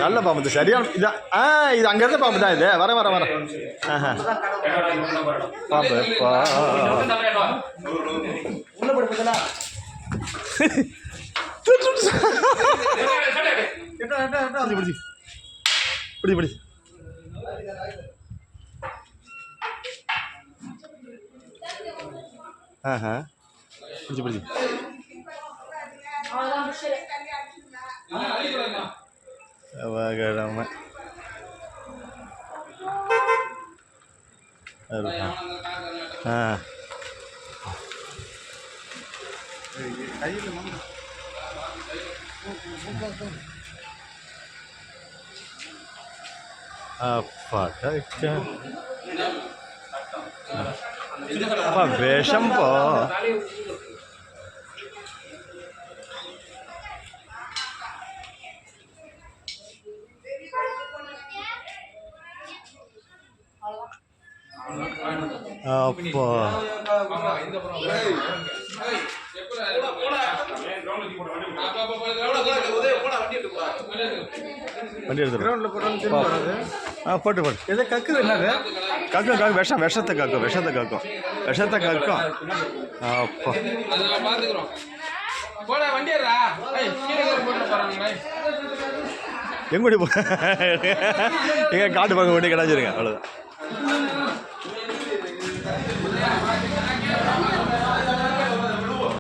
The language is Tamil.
நல்ல பாம்பு சரியான இதான். இது அங்கேருந்து பாம்பு தான் இது. வர வர வர பாம்பு பிடி பிடி பிடிச்சி பிடிச்சி கிழமை அப்பா விஷம் போ. அப்பா வண்டி எடுத்து போட்டு போட்டு எதை கக்கு என்னது கக்கும் கக்கு விஷம் விஷத்தை கக்கும் விஷத்தை கக்கும் விஷத்தை கக்கும். அப்பா எங்கூடி போ எங்க காட்டு பக்கம் வண்டி கிடாச்சிருங்க அவ்வளோதான்.